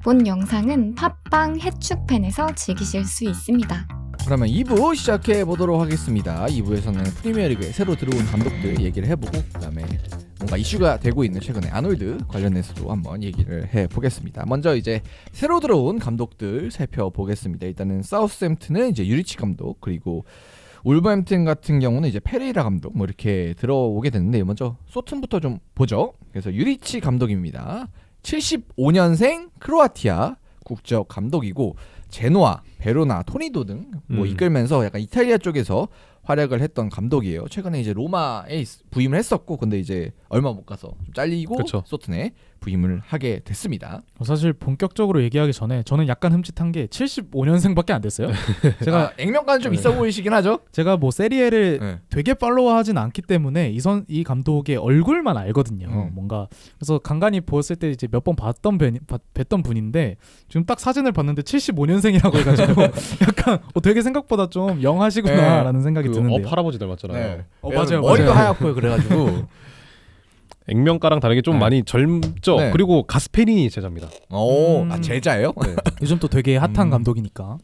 본 영상은 팟빵 해축팬에서 즐기실 수 있습니다. 그러면 2부 시작해 보도록 하겠습니다. 2부에서는 프리미어리그에 새로 들어온 감독들 얘기를 해보고 그다음에 뭔가 이슈가 되고 있는 최근에 아놀드 관련해서도 한번 얘기를 해보겠습니다. 먼저 이제 새로 들어온 감독들 살펴보겠습니다. 일단은 사우스햄튼은 이제 유리치 감독, 그리고 울버햄튼 같은 경우는 이제 페레이라 감독 뭐 이렇게 들어오게 됐는데, 먼저 소튼부터 좀 보죠. 그래서 유리치 감독입니다. 75년생 크로아티아 국적 감독이고 제노아, 베로나, 토리노 등 뭐 이끌면서 약간 이탈리아 쪽에서 활약을 했던 감독이에요. 최근에 이제 로마에 부임을 했었고, 근데 이제 얼마 못 가서 좀 잘리고 그쵸. 소튼에 부임을 하게 됐습니다. 사실 본격적으로 얘기하기 전에 저는 약간 흠칫한 게 75년생밖에 안 됐어요. 제가 액면가는 좀 있어 보이시긴 하죠. 제가 뭐 세리에를 네. 되게 팔로우하진 않기 때문에 이 감독의 얼굴만 알거든요. 음. 뭔가 그래서 간간히 보았을 때 이제 몇 번 뵀던 분인데 지금 딱 사진을 봤는데 75년생이라고 해가지고 약간 되게 생각보다 좀 영하시구나라는 생각이 드는데요. 할아버지 닮았잖아요. 맞아요, 머리도 맞아요. 하얗고 그래가지고 액면가랑 다르게 좀 네. 많이 젊죠. 네. 그리고 가스페리니 제자입니다. 제자예요? 네. 요즘 또 되게 핫한 음. 감독이니까.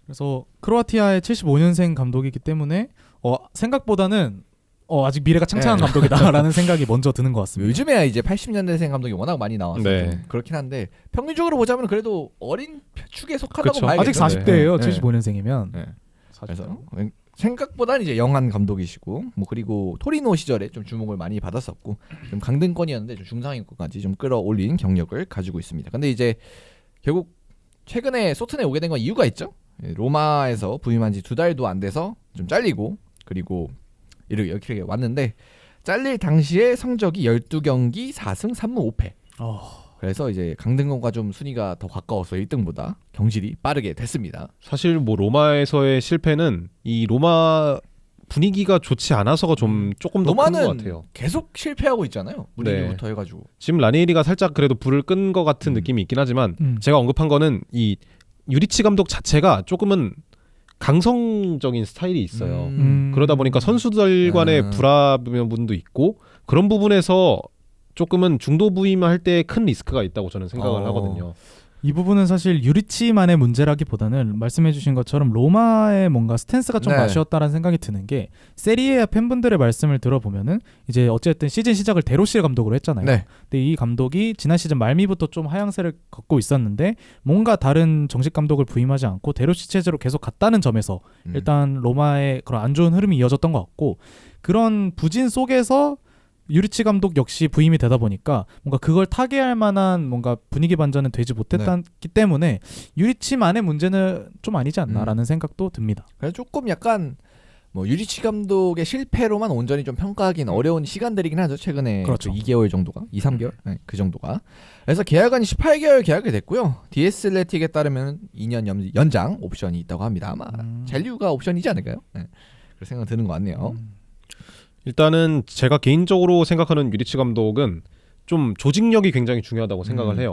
그래서 크로아티아의 75년생 감독이기 때문에 생각보다는 아직 미래가 창창한 네. 감독이다라는 생각이 먼저 드는 것 같습니다. 요즘에야 이제 80년대생 감독이 워낙 많이 나와서 네. 좀 그렇긴 한데, 평균적으로 보자면 그래도 어린 축에 속하다고 그쵸. 봐야겠죠. 아직 40대예요. 네. 75년생이면. 네. 그래서 생각보다는 이제 영한 감독이시고, 뭐 그리고 토리노 시절에 좀 주목을 많이 받았었고, 좀 강등권이었는데 좀 중상위권까지 좀 끌어올린 경력을 가지고 있습니다. 근데 이제 결국 최근에 소튼에 오게 된 건 이유가 있죠. 로마에서 부임한 지 2달도 안 돼서 좀 잘리고, 그리고 이렇게 왔는데, 잘릴 당시에 성적이 12경기 4승 3무 5패. 그래서 이제 강등권과 좀 순위가 더 가까워서 1등보다 경질이 빠르게 됐습니다. 사실 뭐 로마에서의 실패는 이 로마 분위기가 좋지 않아서가 좀 조금 더 큰 것 로마는 같아요. 계속 실패하고 있잖아요. 분위기부터 해가지고. 지금 라니에리가 살짝 그래도 불을 끈 것 같은 느낌이 있긴 하지만 제가 언급한 거는 이 유리치 감독 자체가 조금은 강성적인 스타일이 있어요. 그러다 보니까 선수들 간의 불합분도 있고, 그런 부분에서 조금은 중도 부임할 때 큰 리스크가 있다고 저는 생각을 하거든요. 이 부분은 사실 유리치만의 문제라기보다는 말씀해주신 것처럼 로마의 뭔가 스탠스가 좀 네. 아쉬웠다라는 생각이 드는 게, 세리에 팬분들의 말씀을 들어보면은 이제 어쨌든 시즌 시작을 데로시 감독으로 했잖아요. 네. 근데 이 감독이 지난 시즌 말미부터 좀 하향세를 걷고 있었는데 뭔가 다른 정식 감독을 부임하지 않고 데로시 체제로 계속 갔다는 점에서 일단 로마의 그런 안 좋은 흐름이 이어졌던 것 같고, 그런 부진 속에서 유리치 감독 역시 부임이 되다 보니까 뭔가 그걸 타개할 만한 뭔가 분위기 반전은 되지 못했기 때문에 유리치만의 문제는 좀 아니지 않나라는 생각도 듭니다. 그래서 조금 약간 뭐 유리치 감독의 실패로만 온전히 좀 평가하기는 어려운 시간들이긴 하죠. 최근에 그렇죠. 2개월 정도가, 2, 3개월 네, 그 정도가. 그래서 계약은 18개월 계약이 됐고요. DS 레틱에 따르면 2년 연장 옵션이 있다고 합니다. 아마 잔류가 옵션이지 않을까요? 네. 그런 생각 드는 것 같네요. 일단은 제가 개인적으로 생각하는 유리치 감독은 좀 조직력이 굉장히 중요하다고 생각을 해요.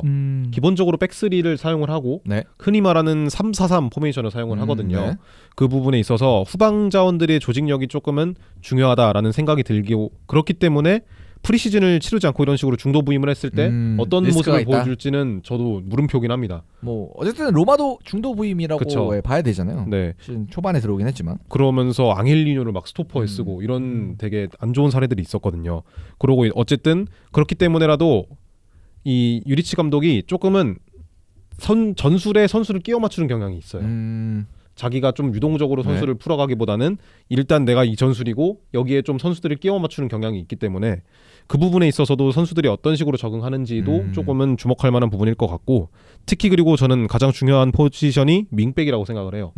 기본적으로 백스리를 사용을 하고 네. 흔히 말하는 3-4-3 포메이션을 사용을 하거든요. 네. 그 부분에 있어서 후방 자원들의 조직력이 조금은 중요하다라는 생각이 들고, 그렇기 때문에 프리시즌을 치르지 않고 이런 식으로 중도 부임을 했을 때 어떤 리스크가 모습을 있다. 보여줄지는 저도 물음표긴 합니다. 뭐 어쨌든 로마도 중도 부임이라고 그쵸. 봐야 되잖아요. 네. 시즌 초반에 들어오긴 했지만. 그러면서 앙헬리뇨를 막 스토퍼에 쓰고 이런 되게 안 좋은 사례들이 있었거든요. 그러고 어쨌든 그렇기 때문에라도 이 유리치 감독이 조금은 전술에 선수를 끼워 맞추는 경향이 있어요. 자기가 좀 유동적으로 선수를 풀어가기보다는 일단 내가 이 전술이고 여기에 좀 선수들을 끼워 맞추는 경향이 있기 때문에 그 부분에 있어서도 선수들이 어떤 식으로 적응하는지도 조금은 주목할 만한 부분일 것 같고, 특히 그리고 저는 가장 중요한 포지션이 윙백이라고 생각을 해요.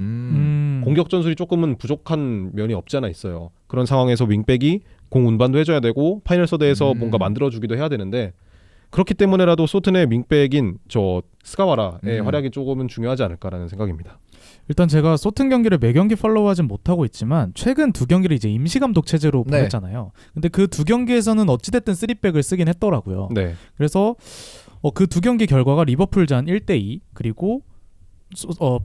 공격 전술이 조금은 부족한 면이 없지 않아 있어요. 그런 상황에서 윙백이 공 운반도 해줘야 되고 파이널 서드에서 뭔가 만들어주기도 해야 되는데, 그렇기 때문에라도 소튼의 윙백인 저 스가와라의 활약이 조금은 중요하지 않을까라는 생각입니다. 일단 제가 소튼 경기를 매 경기 팔로우하진 못하고 있지만 최근 2경기를 이제 임시 감독 체제로 네. 보냈잖아요. 근데 그 2경기에서는 어찌됐든 3백을 쓰긴 했더라고요. 네. 그래서 그 2경기 결과가 리버풀전 1대2 그리고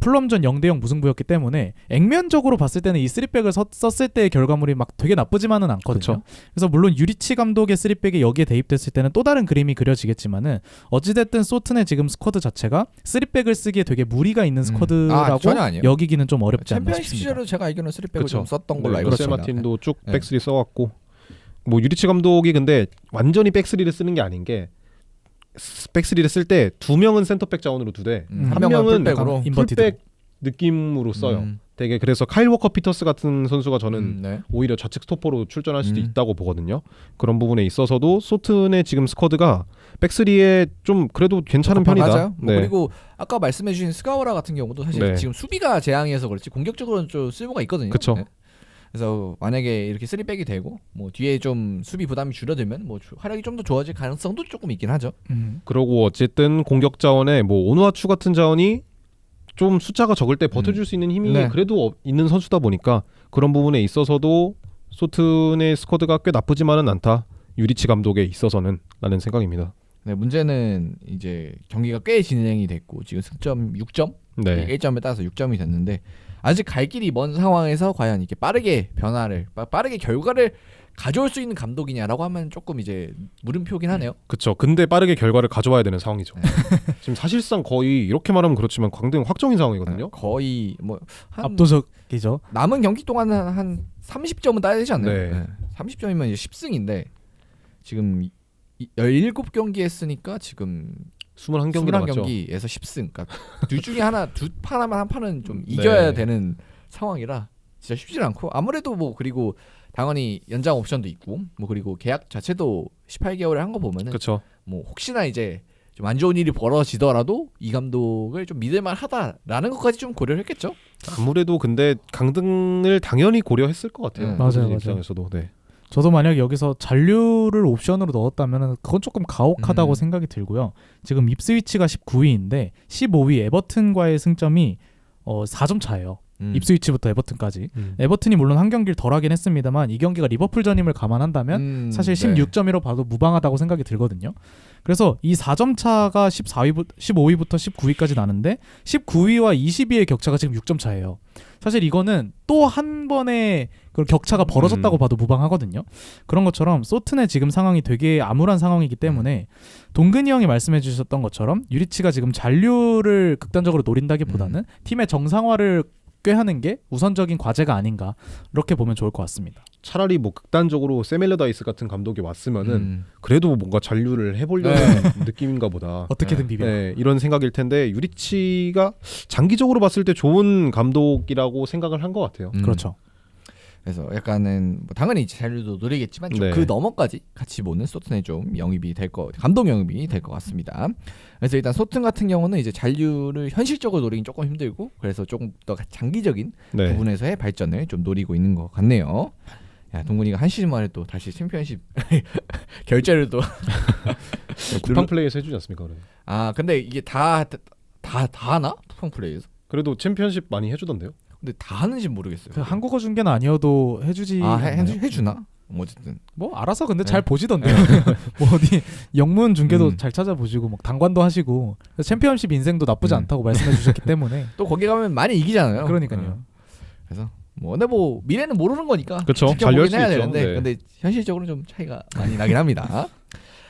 풀럼전 0대0 무승부였기 때문에 액면적으로 봤을 때는 이 3백을 썼을 때의 결과물이 막 되게 나쁘지만은 않거든요. 그쵸. 그래서 물론 유리치 감독의 3백이 여기에 대입됐을 때는 또 다른 그림이 그려지겠지만은 어찌됐든 소튼의 지금 스쿼드 자체가 3백을 쓰기에 되게 무리가 있는 스쿼드라고 전혀 아니에요. 여기기는 좀 어렵지 않나 챔피언십 싶습니다. 시절에도 제가 알기로는 3백을 그쵸. 좀 썼던 걸로 알고 루셀 있습니다. 마틴도 쭉 네. 백스리 써왔고 뭐 유리치 감독이 근데 완전히 백스리를 쓰는 게 아닌 게 백스리를 쓸 때 2명은 센터백 자원으로 두되 한 한 명은 명은 풀백으로. 인버티드. 풀백 느낌으로 써요. 되게 그래서 카일 워커 피터스 같은 선수가 저는 네. 오히려 좌측 스토퍼로 출전할 수도 음. 있다고 보거든요. 그런 부분에 있어서도 소튼의 지금 스쿼드가 백스리에 좀 그래도 괜찮은 편이다. 맞아요. 뭐 네. 그리고 아까 말씀해주신 스가우라 같은 경우도 사실 네. 지금 수비가 재앙이어서 그렇지 공격적으로는 좀 쓸모가 있거든요. 그쵸. 네. 그래서 만약에 이렇게 3백이 되고 뭐 뒤에 좀 수비 부담이 줄어들면 뭐 활약이 좀 더 좋아질 가능성도 조금 있긴 하죠. 그러고 어쨌든 공격 자원에 뭐 오누아추 같은 자원이 좀 숫자가 적을 때 버텨줄 수 있는 힘이 네. 그래도 있는 선수다 보니까 그런 부분에 있어서도 소튼의 스쿼드가 꽤 나쁘지만은 않다. 유리치 감독에 있어서는 라는 생각입니다. 네, 문제는 이제 경기가 꽤 진행이 됐고 지금 승점 6점, 네. 1점에 따라서 6점이 됐는데 아직 갈 길이 먼 상황에서 과연 이렇게 빠르게 변화를 빠르게 결과를 가져올 수 있는 감독이냐라고 하면 조금 이제 물음표긴 하네요. 그쵸. 근데 빠르게 결과를 가져와야 되는 상황이죠. 네. 지금 사실상 거의 이렇게 말하면 그렇지만 광등 확정인 상황이거든요. 거의 뭐 한 압도적이죠. 남은 경기 동안 한 30점은 따야 되지 않나요? 네. 30점이면 이제 10승인데 지금 17경기 했으니까 지금 21경기 남았죠. 21경기에서 10승. 그러니까 둘 중에 두 판하면 한 판은 좀 이겨야 네. 되는 상황이라 진짜 쉽지 않고 아무래도 뭐 그리고 당연히 연장 옵션도 있고 뭐 그리고 계약 자체도 18개월을 한 거 보면은 그렇죠. 뭐 혹시나 이제 좀 안 좋은 일이 벌어지더라도 이 감독을 좀 믿을만 하다라는 것까지 좀 고려를 했겠죠. 아무래도 근데 강등을 당연히 고려했을 것 같아요. 맞아요, 모든 맞아요. 입장에서도. 네. 저도 만약 여기서 잔류를 옵션으로 넣었다면 그건 조금 가혹하다고 생각이 들고요. 지금 입스위치가 19위인데 15위 에버튼과의 승점이 4점 차예요. 입스위치부터 에버튼까지. 에버튼이 물론 한 경기를 덜 하긴 했습니다만 이 경기가 리버풀전임을 감안한다면 사실 16점이로 봐도 무방하다고 생각이 들거든요. 그래서 이 4점 차가 15위부터 19위까지 나는데 19위와 20위의 격차가 지금 6점 차예요. 사실 이거는 또 한 번의 그 격차가 벌어졌다고 봐도 무방하거든요. 그런 것처럼 소튼의 지금 상황이 되게 암울한 상황이기 때문에 동근이 형이 말씀해 주셨던 것처럼 유리치가 지금 잔류를 극단적으로 노린다기보다는 팀의 정상화를 꾀하는 게 우선적인 과제가 아닌가 이렇게 보면 좋을 것 같습니다. 차라리 뭐 극단적으로 세멜러다이스 같은 감독이 왔으면은 그래도 뭔가 잔류를 해보려는 느낌인가 보다. 어떻게든 비벼. 네, 이런 생각일 텐데 유리치가 장기적으로 봤을 때 좋은 감독이라고 생각을 한 것 같아요. 그렇죠. 그래서 약간은 뭐 당연히 잔류도 노리겠지만 좀 네. 그 너머까지 같이 보는 소튼의 좀 영입이 감독 영입이 될 것 같습니다. 그래서 일단 소튼 같은 경우는 이제 잔류를 현실적으로 노리긴 조금 힘들고 그래서 조금 더 장기적인 네. 부분에서의 발전을 좀 노리고 있는 것 같네요. 야, 동근이가 한 시즌 만에 또 다시 챔피언십 결제를 또 쿠팡 플레이에서 해주지 않습니까? 그래도. 근데 이게 다 하나? 쿠팡 플레이에서? 그래도 챔피언십 많이 해주던데요. 근데 다 하는지 모르겠어요. 그 한국어 중계는 아니어도 해주지. 않나요? 해주나? 뭐 어쨌든 뭐 알아서 근데 네. 잘 보시던데요. 뭐 어디 영문 중계도 음. 잘 찾아보시고 뭐 당관도 하시고 그래서 챔피언십 인생도 나쁘지 음. 않다고 말씀해 주셨기 때문에 또 거기 가면 많이 이기잖아요. 그러니까요. 그래서 근데 뭐 미래는 모르는 거니까 그쵸. 지켜보긴 잔류할 수 해야 있죠. 되는데 네. 근데 현실적으로 좀 차이가 많이 나긴 합니다.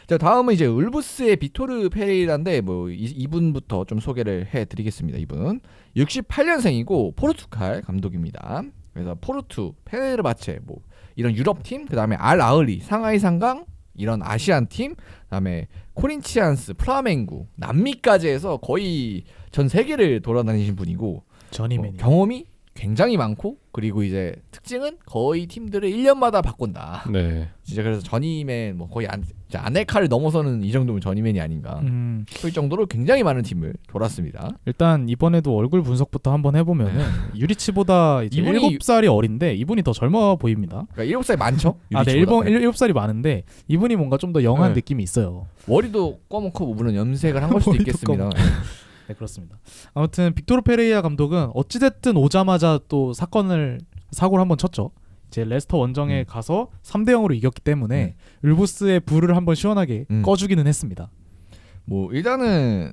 자, 다음은 이제 울브스의 비토르 페레이라인데 뭐 이분부터 좀 소개를 해드리겠습니다. 이분 68년생이고 포르투갈 감독입니다. 그래서 포르투, 페네르바체 뭐 이런 유럽 팀, 그 다음에 알 아흘리, 상하이 상강 이런 아시안 팀, 그다음에 코린치안스, 플라멩구, 남미까지 해서 거의 전 세계를 돌아다니신 분이고 전이맨이. 경험이 굉장히 많고 그리고 이제 특징은 거의 팀들을 1년마다 바꾼다. 네. 진짜 그래서 전이맨 뭐 거의 아넬카를 넘어서는 이 정도면 전이맨이 아닌가 싶을 정도로 굉장히 많은 팀을 돌았습니다. 일단 이번에도 얼굴 분석부터 한번 해보면은 유리치보다 이제 이분이- 7살이 어린데 이분이 더 젊어 보입니다. 그러니까 7살 많죠? 아, 네, 유리치보다. 7살이 많은데 이분이 뭔가 좀 더 영한 네. 느낌이 있어요. 머리도 검은코 물론 염색을 한 걸 수도 머리도 있겠습니다. 네, 그렇습니다. 아무튼 빅토르 페레이라 감독은 어찌됐든 오자마자 또 사고를 한번 쳤죠. 이제 레스터 원정에 가서 3대0으로 이겼기 때문에 울브스의 불을 한번 시원하게 꺼주기는 했습니다. 뭐 일단은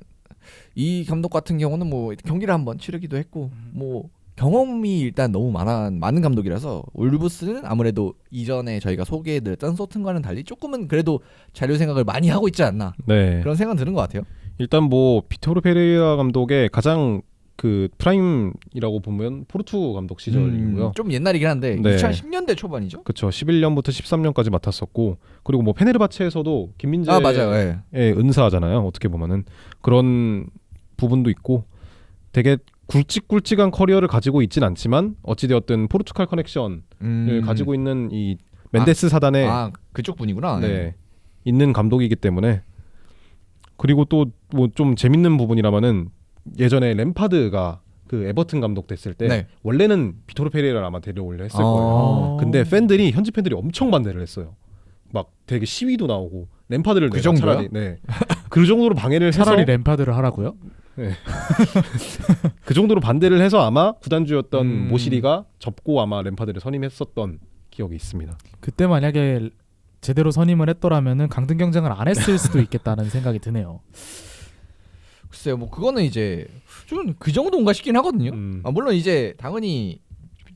이 감독 같은 경우는 뭐 경기를 한번 치르기도 했고 뭐 경험이 일단 너무 많은 감독이라서 울브스는 아무래도 이전에 저희가 소개해드렸던 소튼과는 달리 조금은 그래도 자료 생각을 많이 하고 있지 않나 네. 그런 생각 드는 것 같아요. 일단 뭐 비토르 페레이라 감독의 가장 그 프라임이라고 보면 포르투 감독 시절이고요. 좀 옛날이긴 한데 네. 2010년대 초반이죠. 그렇죠. 11년부터 13년까지 맡았었고 그리고 뭐 페네르바체에서도 김민재의 맞아요. 예. 은사잖아요. 어떻게 보면은 그런 부분도 있고 되게 굵직굵직한 커리어를 가지고 있진 않지만 어찌되었든 포르투갈 커넥션을 가지고 있는 이 멘데스 사단에 그쪽 분이구나. 네, 있는 감독이기 때문에 그리고 또 뭐 좀 재밌는 부분이라면은 예전에 램파드가 그 에버튼 감독 됐을 때 네. 원래는 비토르 페레이라를 아마 데려오려 했을 거예요. 근데 현지 팬들이 엄청 반대를 했어요. 막 되게 시위도 나오고 램파드를 그 정도야? 차라리, 네. 그 정도로 방해를 차라리 해서 램파드를 하라고요? 네. 그 정도로 반대를 해서 아마 구단주였던 모시리가 접고 아마 램파드를 선임했었던 기억이 있습니다. 그때 만약에 제대로 선임을 했더라면은 강등 경쟁을 안 했을 수도 있겠다는 생각이 드네요. 글쎄요, 뭐 그거는 이제 좀 그 정도인가 싶긴 하거든요. 물론 이제 당연히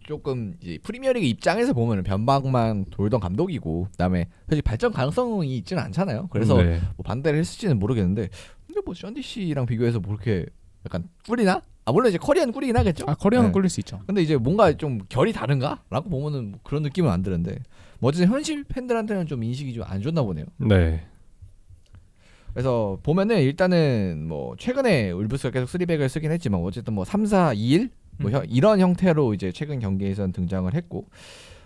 조금 이제 프리미어리그 입장에서 보면 변방만 돌던 감독이고, 그다음에 사실 발전 가능성이 있지는 않잖아요. 그래서 네. 뭐 반대를 했을지는 모르겠는데, 근데 뭐 션디 씨랑 비교해서 뭐 이렇게 약간 꿀이나? 물론 이제 커리어는 꿀이긴 하겠죠. 커리어는 네. 꿀릴 수 있죠. 근데 이제 뭔가 좀 결이 다른가?라고 보면은 뭐 그런 느낌은 안 드는데, 뭐 어쨌든 현실 팬들한테는 좀 인식이 좀 안 좋나 보네요. 네. 그래서 보면은 일단은 뭐 최근에 울브스가 계속 3백을 쓰긴 했지만 어쨌든 뭐 3-4-2-1 뭐 이런 형태로 이제 최근 경기에선 등장을 했고,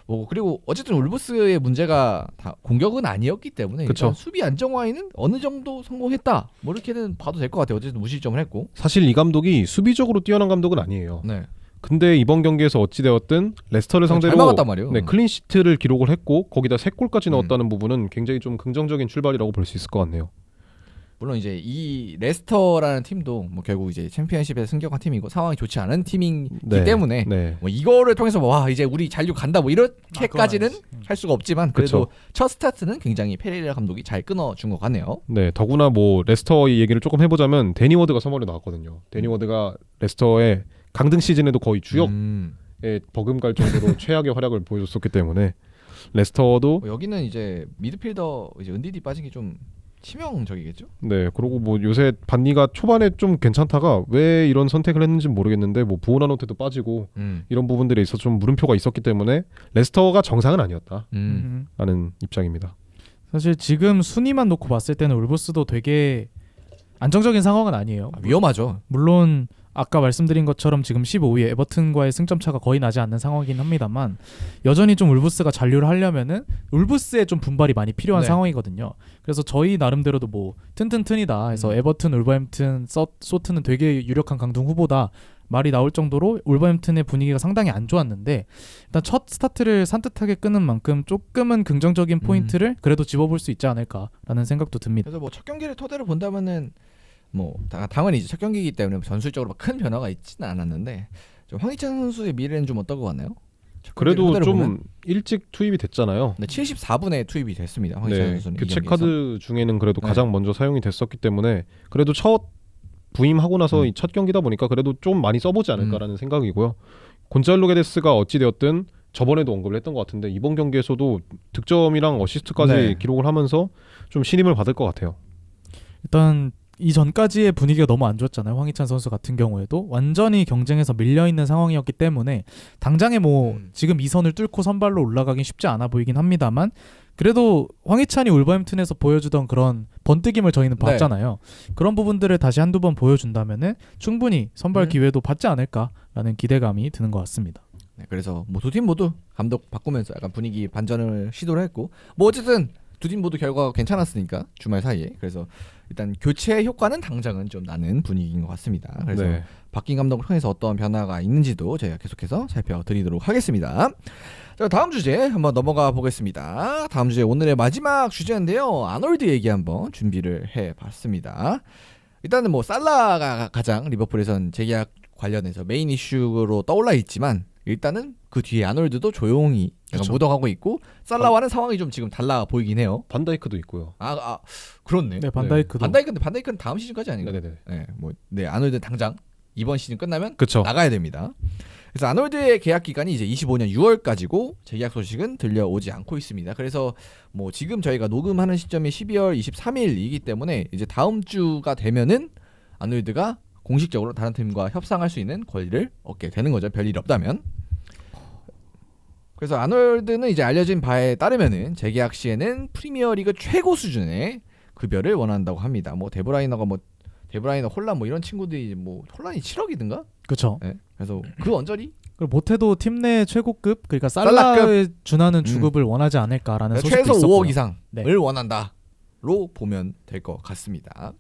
뭐 그리고 어쨌든 울브스의 문제가 다 공격은 아니었기 때문에 일단 수비 안정화에는 어느 정도 성공했다, 뭐 이렇게는 봐도 될 것 같아요. 어쨌든 무실점을 했고. 사실 이 감독이 수비적으로 뛰어난 감독은 아니에요. 네. 근데 이번 경기에서 어찌 되었든 레스터를 상대로 잘 막았단 말이에요. 네, 클린시트를 기록을 했고 거기다 3골까지 넣었다는 부분은 굉장히 좀 긍정적인 출발이라고 볼 수 있을 것 같네요. 물론 이제 이 레스터라는 팀도 뭐 결국 이제 챔피언십에 승격한 팀이고 상황이 좋지 않은 팀이기 때문에 뭐 이거를 통해서 뭐 와 이제 우리 잔류 간다 뭐 이렇게까지는 할 수가 없지만 그래도 첫 스타트는 굉장히 페레이라 감독이 잘 끊어준 것 같네요. 네, 더구나 뭐 레스터 얘기를 조금 해보자면 데니 워드가 선발로 나왔거든요. 데니 워드가 레스터의 강등 시즌에도 거의 주역에 버금갈 정도로 최악의 활약을 보여줬었기 때문에 레스터도 여기는 이제 미드필더 이제 은디디 빠진 게 좀 치명적이겠죠? 네, 그리고 뭐 요새 반니가 초반에 좀 괜찮다가 왜 이런 선택을 했는지 모르겠는데 뭐 부오나노테도 빠지고 이런 부분들에 있어서 좀 물음표가 있었기 때문에 레스터가 정상은 아니었다 라는 입장입니다. 사실 지금 순위만 놓고 봤을 때는 울브스도 되게 안정적인 상황은 아니에요. 위험하죠. 물론 아까 말씀드린 것처럼 지금 15위 에버튼과의 승점 차가 거의 나지 않는 상황이긴 합니다만 여전히 좀 울브스가 잔류를 하려면은 울브스에 좀 분발이 많이 필요한 상황이거든요. 그래서 저희 나름대로도 뭐 튼튼튼이다 해서 에버튼, 울버햄튼, 소트는 되게 유력한 강등 후보다 말이 나올 정도로 울버햄튼의 분위기가 상당히 안 좋았는데 일단 첫 스타트를 산뜻하게 끄는 만큼 조금은 긍정적인 포인트를 그래도 집어볼 수 있지 않을까라는 생각도 듭니다. 그래서 뭐 첫 경기를 토대로 본다면은 뭐 당연히 이제 첫 경기이기 때문에 전술적으로 큰 변화가 있지는 않았는데 좀 황희찬 선수의 미래는 좀 어떤 것 같나요? 그래도 좀 보면? 일찍 투입이 됐잖아요. 네, 74분에 투입이 됐습니다. 황희찬 선수는 교체 카드 중에는 그래도 가장 먼저 사용이 됐었기 때문에 그래도 첫 부임하고 나서 이 첫 경기다 보니까 그래도 좀 많이 써보지 않을까라는 생각이고요. 곤잘로 게데스가 어찌 되었든 저번에도 언급을 했던 것 같은데 이번 경기에서도 득점이랑 어시스트까지 기록을 하면서 좀 신임을 받을 것 같아요. 일단 이전까지의 분위기가 너무 안 좋았잖아요. 황희찬 선수 같은 경우에도 완전히 경쟁에서 밀려있는 상황이었기 때문에 당장에 뭐 지금 이 선을 뚫고 선발로 올라가긴 쉽지 않아 보이긴 합니다만 그래도 황희찬이 울버햄튼에서 보여주던 그런 번뜩임을 저희는 봤잖아요. 그런 부분들을 다시 한두 번 보여준다면은 충분히 선발 기회도 받지 않을까라는 기대감이 드는 것 같습니다. 네, 그래서 뭐 두 팀 모두 감독 바꾸면서 약간 분위기 반전을 시도를 했고 뭐 어쨌든 두 팀 모두 결과가 괜찮았으니까 주말 사이에 그래서 일단 교체 효과는 당장은 좀 나는 분위기인 것 같습니다. 그래서 바뀐 감독을 통해서 어떤 변화가 있는지도 저희가 계속해서 살펴드리도록 하겠습니다. 자, 다음 주제 한번 넘어가 보겠습니다. 다음 주제 오늘의 마지막 주제인데요. 아놀드 얘기 한번 준비를 해봤습니다. 일단은 뭐 살라가 가장 리버풀에선 재계약 관련해서 메인 이슈로 떠올라 있지만 일단은 그 뒤에 아놀드도 조용히 약간 그쵸. 묻어가고 있고 살라와는 상황이 좀 지금 달라 보이긴 해요. 반다이크도 있고요. 그렇네. 네, 반다이크도. 반다이크는 다음 시즌까지 아닌가? 네네네. 네, 아놀드 당장 이번 시즌 끝나면 그쵸. 나가야 됩니다. 그래서 아놀드의 계약 기간이 이제 25년 6월까지고 재계약 소식은 들려오지 않고 있습니다. 그래서 뭐 지금 저희가 녹음하는 시점이 12월 23일이기 때문에 이제 다음 주가 되면은 아놀드가 공식적으로 다른 팀과 협상할 수 있는 권리를 얻게 되는 거죠. 별일 없다면. 그래서 아놀드는 이제 알려진 바에 따르면은 재계약 시에는 프리미어리그 최고 수준의 급여를 원한다고 합니다. 뭐 데브라이너 홀란 뭐 이런 친구들이 뭐 홀란이 7억이든가? 그렇죠. 네. 그래서 그 언저리 그리고 못해도 팀 내 최고급 그러니까 살라급. 살라에 준하는 주급을 원하지 않을까라는 소식도 최소 있었고요. 5억 이상을 네. 원한다로 보면 될 것 같습니다.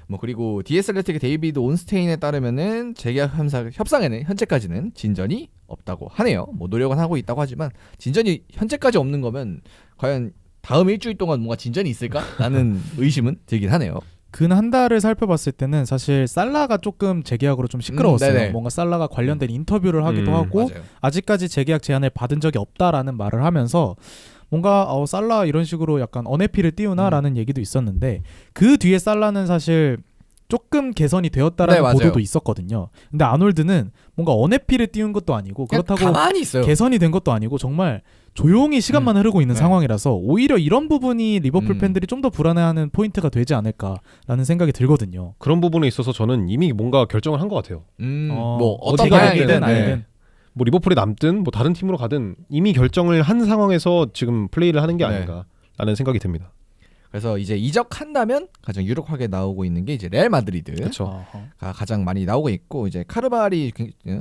뭐 그리고 DS 레틱의 데이비드 온스테인에 따르면은 재계약 협상에는 현재까지는 진전이 없다고 하네요. 뭐 노력은 하고 있다고 하지만 진전이 현재까지 없는 거면 과연 다음 일주일 동안 뭔가 진전이 있을까라는 의심은 들긴 하네요. 근 한 달을 살펴봤을 때는 사실 살라가 조금 재계약으로 좀 시끄러웠어요. 네네. 뭔가 살라가 관련된 인터뷰를 하기도 하고 맞아요. 아직까지 재계약 제안을 받은 적이 없다라는 말을 하면서 뭔가 살라 이런 식으로 약간 언해피를 띄우나라는 얘기도 있었는데 그 뒤에 살라는 사실 조금 개선이 되었다라는 네, 맞아요. 보도도 있었거든요. 근데 아놀드는 뭔가 언해피를 띄운 것도 아니고 그냥 그렇다고 가만히 있어요. 개선이 된 것도 아니고 정말 조용히 시간만 흐르고 있는 네. 상황이라서 오히려 이런 부분이 리버풀 음. 팬들이 좀 더 불안해하는 포인트가 되지 않을까라는 생각이 들거든요. 그런 부분에 있어서 저는 이미 뭔가 결정을 한 것 같아요. 뭐 어떤 어디가 방향이든 되든 네. 아니든 뭐 리버풀에 남든 뭐 다른 팀으로 가든 이미 결정을 한 상황에서 지금 플레이를 하는 게 네. 아닌가라는 생각이 듭니다. 그래서 이제 이적한다면 가장 유력하게 나오고 있는 게 이제 레알 마드리드가 그렇죠. 가장 많이 나오고 있고 이제 카르발이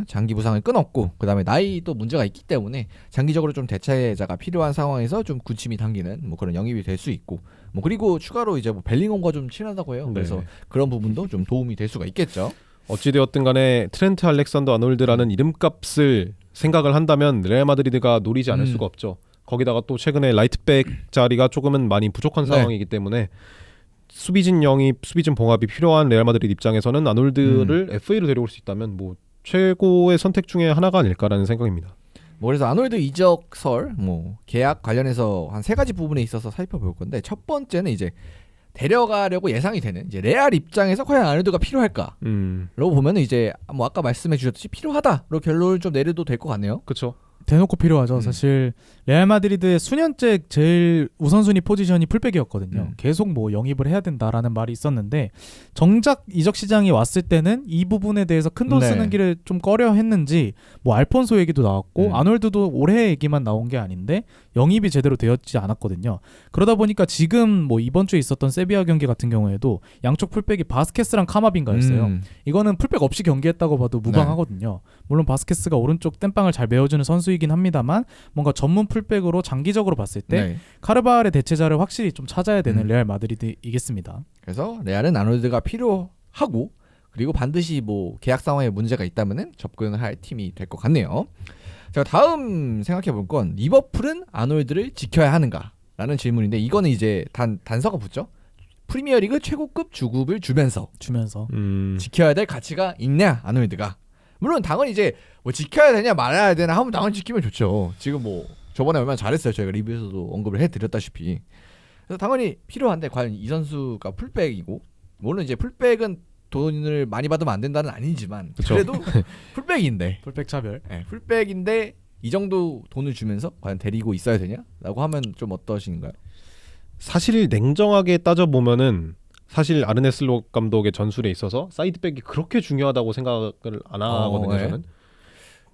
장기 부상을 끊었고 그다음에 나이도 문제가 있기 때문에 장기적으로 좀 대체자가 필요한 상황에서 좀 군침이 당기는 뭐 그런 영입이 될 수 있고 뭐 그리고 추가로 이제 뭐 벨링엄과 좀 친하다고 해요. 그래서 네. 그런 부분도 좀 도움이 될 수가 있겠죠. 어찌되었든 간에 트렌트 알렉산더 아놀드라는 이름값을 생각을 한다면 레알 마드리드가 노리지 않을 수가 없죠. 거기다가 또 최근에 라이트백 자리가 조금은 많이 부족한 네. 상황이기 때문에 수비진 영입, 수비진 봉합이 필요한 레알 마드리드 입장에서는 아놀드를 FA로 데려올 수 있다면 뭐 최고의 선택 중에 하나가 아닐까라는 생각입니다. 뭐 그래서 아놀드 이적설 뭐 계약 관련해서 한 3가지 부분에 있어서 살펴볼 건데 첫 번째는 이제 데려가려고 예상이 되는 이제 레알 입장에서 과연 아놀드가 필요할까로 보면은 이제 뭐 아까 말씀해 주셨듯이 필요하다로 결론을 좀 내려도 될 것 같네요. 그렇죠. 대놓고 필요하죠. 사실 레알 마드리드의 수년째 제일 우선순위 포지션이 풀백이었거든요. 계속 뭐 영입을 해야 된다라는 말이 있었는데 정작 이적 시장이 왔을 때는 이 부분에 대해서 큰 돈 네. 쓰는 길을 좀 꺼려 했는지 뭐 알폰소 얘기도 나왔고 아놀드도 올해 얘기만 나온 게 아닌데 영입이 제대로 되었지 않았거든요. 그러다 보니까 지금 뭐 이번 주에 있었던 세비야 경기 같은 경우에도 양쪽 풀백이 바스케스랑 카마빈가였어요. 이거는 풀백 없이 경기했다고 봐도 무방하거든요. 물론 바스케스가 오른쪽 땜빵을 잘 메워주는 선수이긴 합니다만 뭔가 전문 풀백으로 장기적으로 봤을 때 네. 카르바알의 대체자를 확실히 좀 찾아야 되는 레알 마드리드이겠습니다. 그래서 레알은 아놀드가 필요하고 그리고 반드시 뭐 계약 상황에 문제가 있다면은 접근을 할 팀이 될 것 같네요. 자, 다음 생각해 볼 건 리버풀은 아놀드를 지켜야 하는가라는 질문인데 이거는 이제 단서가 붙죠. 프리미어리그 최고급 주급을 주면서 지켜야 될 가치가 있냐 아놀드가. 물론 당연히 이제 뭐 지켜야 되냐 말아야 되나 하면 당연히 지키면 좋죠. 지금 뭐 저번에 얼마나 잘했어요. 저희가 리뷰에서도 언급을 해드렸다시피. 그래서 당연히 필요한데 과연 이 선수가 풀백이고 물론 이제 풀백은 돈을 많이 받으면 안 된다는 아니지만 그쵸. 그래도 풀백인데 풀백 차별. 네, 풀백인데 이 정도 돈을 주면서 과연 데리고 있어야 되냐라고 하면 좀 어떠신가요? 사실 냉정하게 따져보면은 사실 아르네 슬롯 감독의 전술에 있어서 사이드백이 그렇게 중요하다고 생각을 안 하거든요. 네. 저는.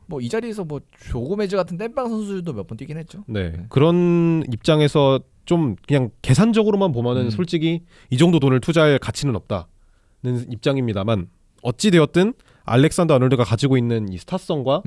뭐 이 자리에서 뭐 조고메즈 같은 땜빵 선수들도 몇 번 뛰긴 했죠. 네. 그런 입장에서 좀 그냥 계산적으로만 보면은 솔직히 이 정도 돈을 투자할 가치는 없다는 입장입니다만 어찌 되었든 알렉산더 아놀드가 가지고 있는 이 스타성과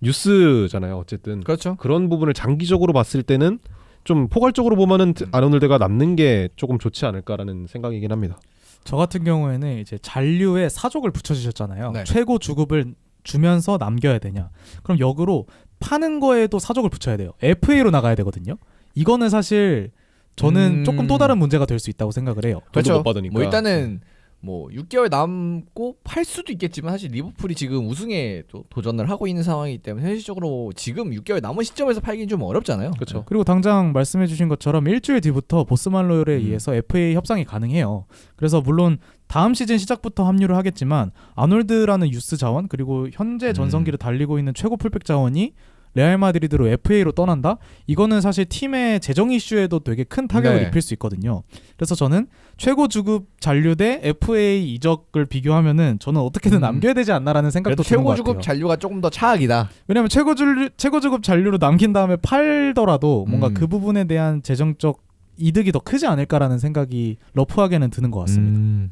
뉴스잖아요. 어쨌든 그렇죠. 그런 부분을 장기적으로 봤을 때는 좀 포괄적으로 보면은 아놀드가 남는 게 조금 좋지 않을까라는 생각이긴 합니다. 저 같은 경우에는 이제 잔류에 사족을 붙여주셨잖아요. 네. 최고 주급을 주면서 남겨야 되냐. 그럼 역으로 파는 거에도 사족을 붙여야 돼요. FA로 나가야 되거든요. 이거는 사실 저는 조금 또 다른 문제가 될 수 있다고 생각을 해요. 돈도 못 받으니까. 뭐 일단은 뭐 6개월 남고 팔 수도 있겠지만 사실 리버풀이 지금 우승에 또 도전을 하고 있는 상황이기 때문에 현실적으로 지금 6개월 남은 시점에서 팔기는 좀 어렵잖아요. 그렇죠. 그리고 당장 말씀해주신 것처럼 일주일 뒤부터 보스만 로열에 의해서 FA 협상이 가능해요. 그래서 물론 다음 시즌 시작부터 합류를 하겠지만 아놀드라는 유스 자원 그리고 현재 전성기를 달리고 있는 최고 풀백 자원이 레알 마드리드로 FA로 떠난다? 이거는 사실 팀의 재정 이슈에도 되게 큰 타격을 네. 입힐 수 있거든요. 그래서 저는 최고 주급 잔류 대 FA 이적을 비교하면은 저는 어떻게든 남겨야 되지 않나라는 생각도 그래도 드는 것 최고 같아요. 주급 잔류가 조금 더 차악이다. 왜냐면 최고 주급 잔류로 남긴 다음에 팔더라도 뭔가 그 부분에 대한 재정적 이득이 더 크지 않을까라는 생각이 러프하게는 드는 것 같습니다.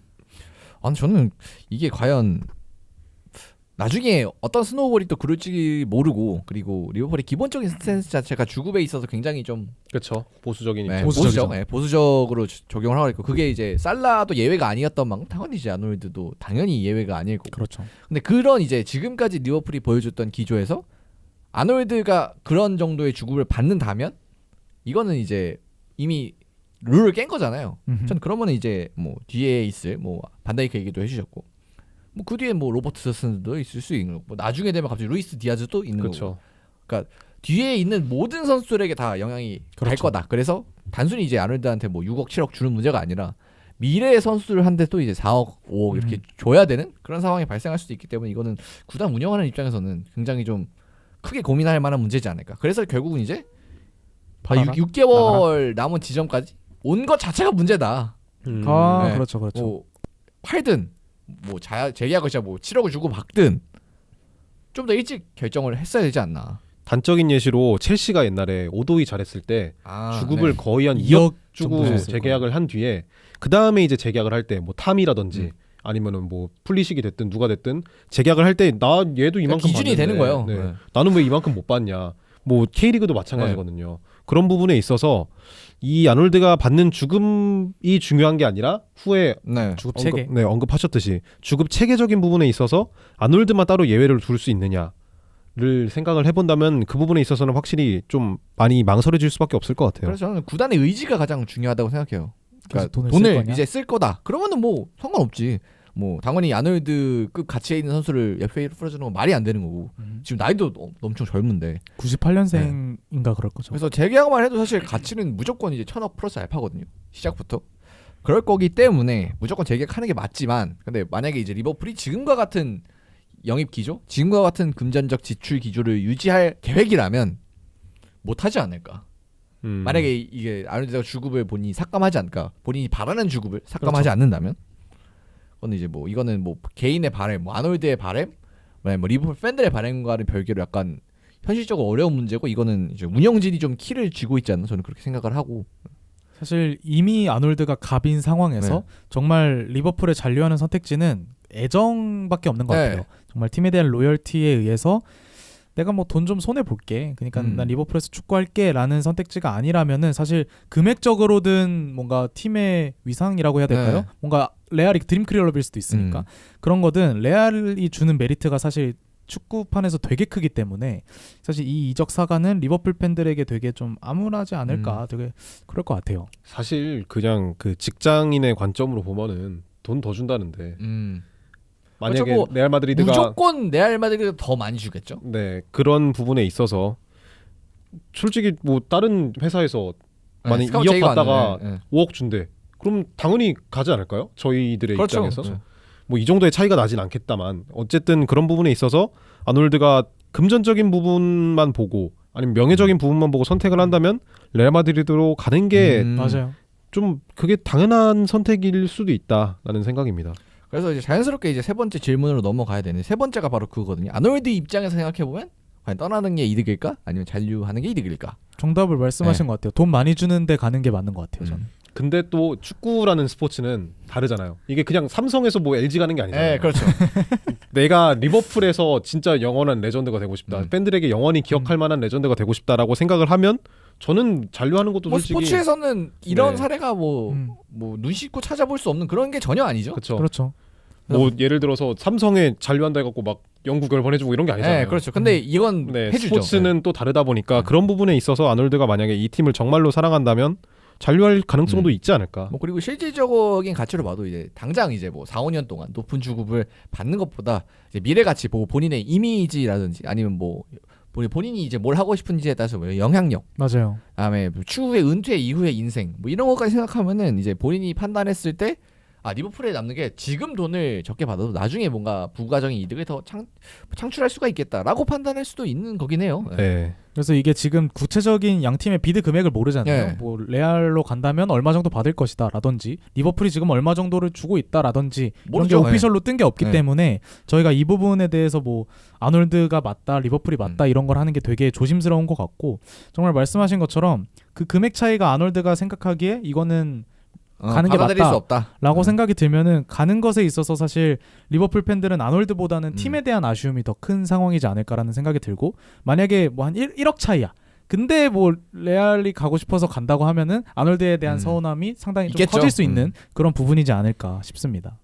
아니 저는 이게 과연 나중에 어떤 스노우볼이 또 그럴지 모르고 그리고 리버풀의 기본적인 스탠스 자체가 주급에 있어서 굉장히 좀 그렇죠. 보수적인 네, 입장. 보수적이죠. 보수적으로 적용을 하고 있고 그게 이제 살라도 예외가 아니었던 만큼 당연히 이제 아놀드도 당연히 예외가 아닐 거고. 그렇죠. 근데 그런 이제 지금까지 리버풀이 보여줬던 기조에서 아놀드가 그런 정도의 주급을 받는다면 이거는 이제 이미 룰을 깬 거잖아요. 전 그러면 이제 뭐 뒤에 있을 뭐 반다이크 얘기도 해주셨고 뭐 그 뒤에 뭐 로버트 서슨도 있을 수 있는 거고 뭐 나중에 되면 갑자기 루이스 디아즈도 있는 거고. 그렇죠. 뒤에 있는 모든 선수들에게 다 영향이 갈 그렇죠. 거다. 그래서 단순히 이제 아놀드한테 뭐 6억, 7억 주는 문제가 아니라 미래의 선수들한테 또 이제 4억, 5억 이렇게 줘야 되는 그런 상황이 발생할 수도 있기 때문에 이거는 구단 운영하는 입장에서는 굉장히 좀 크게 고민할 만한 문제지 않을까. 그래서 결국은 이제 팔아라? 6개월 남은 지점까지 온 것 자체가 문제다. 아 네. 그렇죠. 뭐 팔든 뭐 재계약을 진짜 뭐 7억을 주고 박든 좀 더 일찍 결정을 했어야 되지 않나. 단적인 예시로 첼시가 옛날에 오도이 잘했을 때 주급을 네. 거의 한 2억 2억 주고 정도 했을 재계약을 한 뒤에 그 다음에 이제 재계약을 할 때 뭐 탐이라든지 아니면은 뭐 플리식이 됐든 누가 됐든 재계약을 할 때 나 얘도 이만큼 기준이 받는데, 되는 거예요. 네. 네. 나는 왜 이만큼 못 받냐. 뭐 K리그도 마찬가지거든요. 그런 부분에 있어서 이 아놀드가 받는 주급이 중요한 게 아니라 후에 네. 주급 체계. 언급하셨듯이 주급 체계적인 부분에 있어서 아놀드만 따로 예외를 둘 수 있느냐를 생각을 해본다면 그 부분에 있어서는 확실히 좀 많이 망설여질 수밖에 없을 것 같아요. 그래서 저는 구단의 의지가 가장 중요하다고 생각해요. 그래서 그러니까 돈을 쓸 거냐? 이제 쓸 거다. 그러면은 뭐 상관없지. 뭐 당연히 아놀드급 가치에 있는 선수를 FA로 풀어주는 건 말이 안 되는 거고 지금 나이도 엄청 젊은데 98년생인가 그럴 거죠. 그래서 재계약만 해도 사실 가치는 무조건 이제 1,000억 플러스 알파거든요. 시작부터. 그럴 거기 때문에 무조건 재계약하는 게 맞지만 근데 만약에 이제 리버풀이 지금과 같은 영입 기조, 지금과 같은 금전적 지출 기조를 유지할 계획이라면 못하지 않을까. 만약에 이게 아놀드가 주급을 본인이 삭감하지 않을까, 본인이 바라는 주급을 삭감하지 그렇죠. 않는다면, 그건 이제 뭐 이거는 뭐 개인의 바램, 뭐 아놀드의 바램, 뭐 리버풀 팬들의 바램과는 별개로 약간 현실적으로 어려운 문제고 이거는 이제 운영진이 좀 키를 쥐고 있지 않나 저는 그렇게 생각을 하고. 사실 이미 아놀드가 갑인 상황에서 네. 정말 리버풀에 잔류하는 선택지는 애정밖에 없는 것 네. 같아요. 정말 팀에 대한 로열티에 의해서 내가 뭐 돈 좀 손해 볼게. 그러니까 난 리버풀에서 축구할게라는 선택지가 아니라면은 사실 금액적으로든 뭔가 팀의 위상이라고 해야 될까요? 네. 뭔가 레알이 드림 클럽일 수도 있으니까 그런 거든 레알이 주는 메리트가 사실 축구판에서 되게 크기 때문에 사실 이 이적 사과는 리버풀 팬들에게 되게 좀 암울하지 않을까 되게 그럴 것 같아요. 사실 그냥 그 직장인의 관점으로 보면은 돈 더 준다는데 만약에 그렇죠, 뭐 레알 마드리드가 무조건 레알 마드리드가 더 많이 주겠죠. 네 그런 부분에 있어서 솔직히 뭐 다른 회사에서 만약 스카우트 2억 제의가 받다가 왔는데, 네. 5억 준대. 그럼 당연히 가지 않을까요? 저희들의 그렇죠. 입장에서 네. 뭐 이 정도의 차이가 나진 않겠다만 어쨌든 그런 부분에 있어서 아놀드가 금전적인 부분만 보고 아니면 명예적인 부분만 보고 선택을 한다면 레알 마드리드로 가는 게 맞아요. 좀 그게 당연한 선택일 수도 있다라는 생각입니다. 그래서 이제 자연스럽게 이제 세 번째 질문으로 넘어가야 되는데 세 번째가 바로 그거거든요. 아놀드 입장에서 생각해 보면 과연 떠나는 게 이득일까? 아니면 잔류하는 게 이득일까? 정답을 말씀하신 것 같아요. 돈 많이 주는데 가는 게 맞는 것 같아요. 저는. 근데 또 축구라는 스포츠는 다르잖아요. 이게 그냥 삼성에서 뭐 LG 가는 게 아니잖아요. 네, 그렇죠. 내가 리버풀에서 진짜 영원한 레전드가 되고 싶다. 팬들에게 영원히 기억할 만한 레전드가 되고 싶다라고 생각을 하면 저는 잔류하는 것도 뭐 솔직히 스포츠에서는 이런 네. 사례가 뭐 눈 씻고 찾아볼 수 없는 그런 게 전혀 아니죠. 그렇죠. 그렇죠. 뭐 예를 들어서 삼성에 잔류한다 해갖고 막 영국을 보내주고 이런 게 아니잖아요. 네, 그렇죠. 근데 이건 네, 해주죠. 스포츠는 또 다르다 보니까 그런 부분에 있어서 아놀드가 만약에 이 팀을 정말로 사랑한다면 잔류할 가능성도 있지 않을까. 뭐 그리고 실질적인 가치로 봐도 이제 당장 이제 뭐 4, 5년 동안 높은 주급을 받는 것보다 이제 미래 가치 보고 본인의 이미지라든지 아니면 뭐 본인이 이제 뭘 하고 싶은지에 따라서 뭐 영향력, 맞아요. 그다음에 뭐 추후에 은퇴 이후의 인생 뭐 이런 것까지 생각하면은 이제 본인이 판단했을 때 리버풀에 남는 게 지금 돈을 적게 받아도 나중에 뭔가 부가적인 이득을 더 창출할 수가 있겠다라고 판단할 수도 있는 거긴 해요. 네. 그래서 이게 지금 구체적인 양 팀의 비드 금액을 모르잖아요. 네. 뭐 레알로 간다면 얼마 정도 받을 것이다라든지 리버풀이 지금 얼마 정도를 주고 있다라든지 이런 게 모르죠. 오피셜로 뜬 게 없기 네. 때문에 저희가 이 부분에 대해서 뭐 아놀드가 맞다, 리버풀이 맞다 이런 걸 하는 게 되게 조심스러운 것 같고 정말 말씀하신 것처럼 그 금액 차이가 아놀드가 생각하기에 이거는 가는 게 받아들일 수 맞다라고 없다. 생각이 들면은 가는 것에 있어서 사실 리버풀 팬들은 아놀드보다는 팀에 대한 아쉬움이 더 큰 상황이지 않을까라는 생각이 들고 만약에 뭐 한 1억 차이야. 근데 뭐 레알이 가고 싶어서 간다고 하면은 아놀드에 대한 서운함이 상당히 좀 있겠죠. 커질 수 있는 그런 부분이지 않을까 싶습니다.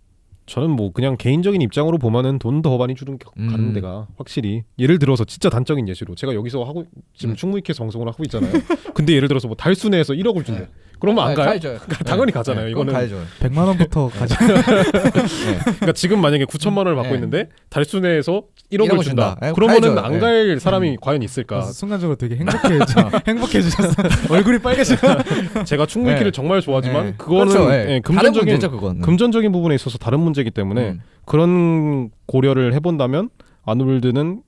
저는 뭐 그냥 개인적인 입장으로 보면은 돈 더 많이 주는 가는 데가 확실히 예를 들어서 진짜 단적인 예시로 제가 여기서 하고 지금 충무이케에서 방송을 하고 있잖아요. 근데 예를 들어서 뭐 달순에서 1억을 준대. 그러면 안 가요? 가야죠. 당연히 가잖아요. 이거는 가야죠. 100만 원부터 가지. 그러니까 지금 만약에 9천만 원을 받고 네. 있는데 달순에에서 1억을 1억을 준다. 준다. 그러면은 가야죠. 안 갈 사람이 과연 있을까? 순간적으로 되게 행복해지셨어요. 얼굴이 빨개지셨어요. 제가 충무이케를 네. 정말 좋아하지만 네. 그거는 그렇죠. 예, 다른 문제죠, 그건. 금전적인 부분에 있어서 다른 문제이기 때문에 그런 고려를 해본다면 아놀드는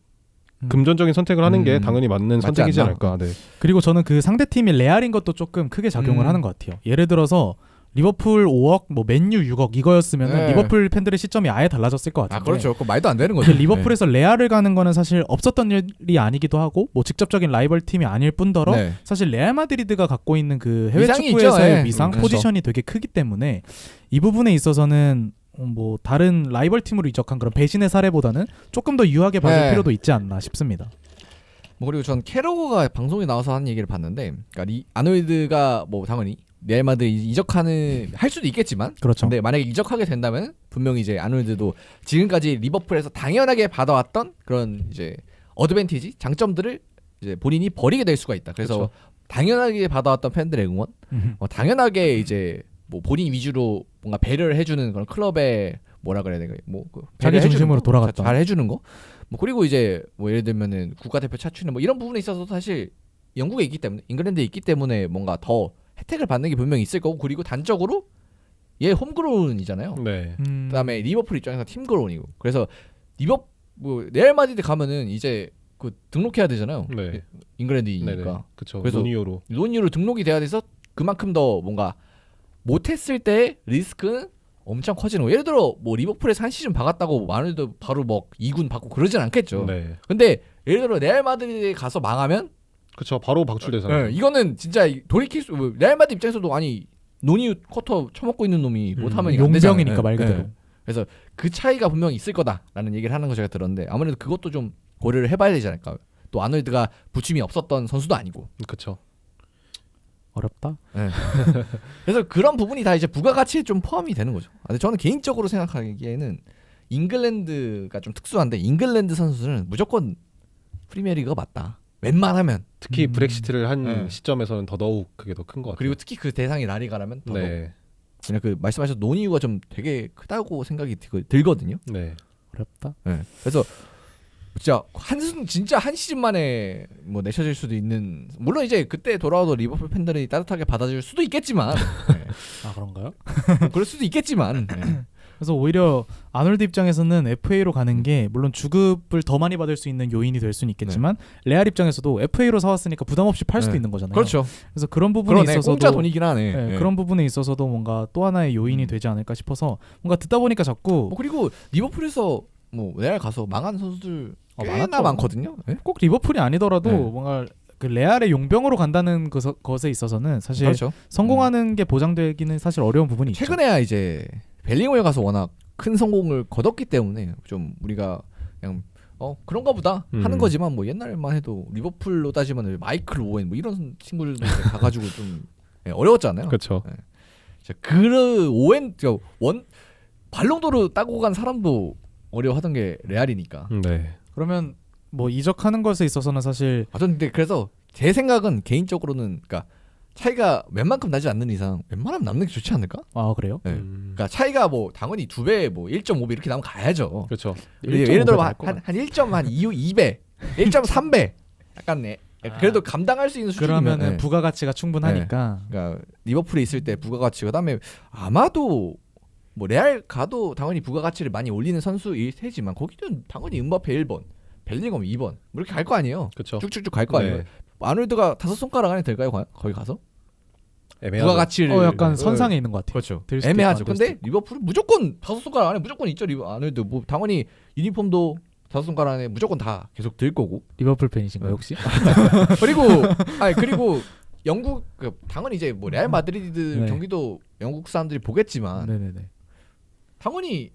금전적인 선택을 하는 게 당연히 맞는 선택이지 않나? 않을까. 네. 그리고 저는 그 상대 팀이 레알인 것도 조금 크게 작용을 하는 것 같아요. 예를 들어서 리버풀 5억, 뭐 맨유 6억 이거였으면 네. 리버풀 팬들의 시점이 아예 달라졌을 것 같은데. 그렇죠. 그거 말도 안 되는 거죠. 리버풀에서 레알을 가는 거는 사실 없었던 일이 아니기도 하고 뭐 직접적인 라이벌 팀이 아닐 뿐더러 네. 사실 레알 마드리드가 갖고 있는 그 해외 위상이 축구에서의 있죠. 위상 그렇죠. 포지션이 되게 크기 때문에 이 부분에 있어서는 뭐 다른 라이벌 팀으로 이적한 그런 배신의 사례보다는 조금 더 유하게 봐줄 네. 필요도 있지 않나 싶습니다. 뭐 그리고 전 캐러거가 방송에 나와서 하는 얘기를 봤는데, 그러니까 아놀드가 뭐 당연히 레알 마드리드 이적하는 할 수도 있겠지만, 그렇죠. 근데 만약에 이적하게 된다면 분명히 이제 아놀드도 지금까지 리버풀에서 당연하게 받아왔던 그런 이제 어드밴티지 장점들을 이제 본인이 버리게 될 수가 있다. 그래서 그렇죠. 당연하게 받아왔던 팬들의 응원, 당연하게 이제 뭐 본인 위주로 뭔가 배려를 해주는 그런 클럽의 뭐라 그래야 되나, 뭐그 자기 중심으로 돌아갔던. 잘 해주는 거. 뭐 그리고 이제 뭐 예를 들면은 국가대표 차출이나 뭐 이런 부분에 있어서 사실 영국에 있기 때문에, 잉글랜드에 있기 때문에 뭔가 더 혜택을 받는 게 분명히 있을 거고, 그리고 단적으로 얘 홈그로운이잖아요. 네. 그다음에 리버풀 입장에서 팀그로운이고, 그래서 뭐 레알 마드리드 가면은 이제 그 등록해야 되잖아요. 네. 잉글랜드이니까. 네네. 그렇죠. 그래서 논의어로. 논의로 등록이 돼야 돼서 그만큼 더 뭔가 못했을 때 리스크는 엄청 커지는 거. 예를 들어 뭐 리버풀에서 한 시즌 박았다고 아놀드 바로 뭐 2군 받고 그러진 않겠죠. 네. 근데 예를 들어 레알 마드리드에 가서 망하면 그렇죠. 바로 방출되잖아요. 이거는 진짜 돌이킬 수, 레알 마드리드 입장에서도 아니 노니 쿼터 처먹고 있는 놈이 못하면 이거 안 되잖아요. 용병이니까 말 그대로. 그래서 그 차이가 분명히 있을 거다라는 얘기를 하는 거 제가 들었는데, 아무래도 그것도 좀 고려를 해봐야 되지 않을까. 또 아놀드가 부침이 없었던 선수도 아니고. 그렇죠. 어렵다. 그래서 그런 부분이 다 이제 부가가치에 좀 포함이 되는 거죠. 근데 저는 개인적으로 생각하기에는 잉글랜드가 좀 특수한데, 잉글랜드 선수는 무조건 프리미어리그가 맞다. 웬만하면. 특히 브렉시트를 한 네. 시점에서는 더더욱 그게 더 큰 것 같아요. 그리고 특히 그 대상이 라리가라면 더더욱. 네. 그냥 그 말씀하신 논의가 좀 되게 크다고 생각이 들거든요. 네. 어렵다. 그래서 진짜 한 시즌 만에 뭐 내셔질 수도 있는, 물론 이제 그때 돌아와도 리버풀 팬들이 따뜻하게 받아줄 수도 있겠지만, 아 그런가요? 그럴 수도 있겠지만, 그래서 오히려 아놀드 입장에서는 FA로 가는 게 물론 주급을 더 많이 받을 수 있는 요인이 될 수는 있겠지만 레알 입장에서도 FA로 사왔으니까 부담 없이 팔 수도 있는 거잖아요. 그렇죠. 그래서 그런 부분에 그러네. 있어서도 공짜 돈이긴 하네. 네, 그런 부분에 있어서도 뭔가 또 하나의 요인이 되지 않을까 싶어서 뭔가 듣다 보니까 자꾸 뭐 그리고 리버풀에서 뭐 레알 가서 망한 선수들 꽤나 많았죠. 많거든요. 꼭 리버풀이 아니더라도 네. 뭔가 그 레알의 용병으로 간다는 것에 있어서는 사실 그렇죠. 성공하는 게 보장되기는 사실 어려운 부분이 있죠. 최근에야 이제 벨링엄에 가서 워낙 큰 성공을 거뒀기 때문에 좀 우리가 그냥 그런가 보다 하는 거지만, 뭐 옛날만 해도 리버풀로 따지면 마이클 오웬 뭐 이런 친구들도 이제 가가지고 좀 어려웠잖아요. 그렇죠. 오웬 발롱도르 따고 간 사람도 어려워하던 게 레알이니까. 네. 그러면 뭐 이적하는 것에 있어서는 사실 저는 근데 그래서 제 생각은 개인적으로는, 그러니까 차이가 웬만큼 나지 않는 이상 웬만하면 남는 게 좋지 않을까? 아 그래요? 네. 그러니까 차이가 뭐 당연히 2배, 뭐 1.5배 이렇게 나면 가야죠. 그렇죠. 예를 들어 1.5배 한 1.2배, 1.3배 약간 그래도 감당할 수 있는 수준이면 그러면은 부가가치가 충분하니까. 그러니까 리버풀에 있을 때 부가가치가 그다음에 아마도 뭐 레알 가도 당연히 부가가치를 많이 올리는 선수일 테지만 거기는 당연히 음바페 1번, 벨링엄 2번 뭐 이렇게 갈 거 아니에요. 그렇죠. 쭉쭉쭉 갈 거 아니에요. 네. 아놀드가 5손가락 안에 들까요? 거기 가서? 애매하죠. 부가가치를 약간 선상에 있는 것 같아요. 그렇죠. 될 수도 애매하죠. 있고 안 근데 될 수도 리버풀은 무조건 5손가락 안에 무조건 있죠. 아놀드 뭐 당연히 유니폼도 5손가락 안에 무조건 다 계속 들 거고. 리버풀 팬이신가요 혹시? 그리고 영국 당연히 이제 뭐 레알 마드리드 네. 경기도 영국 사람들이 보겠지만 네네네. 당연히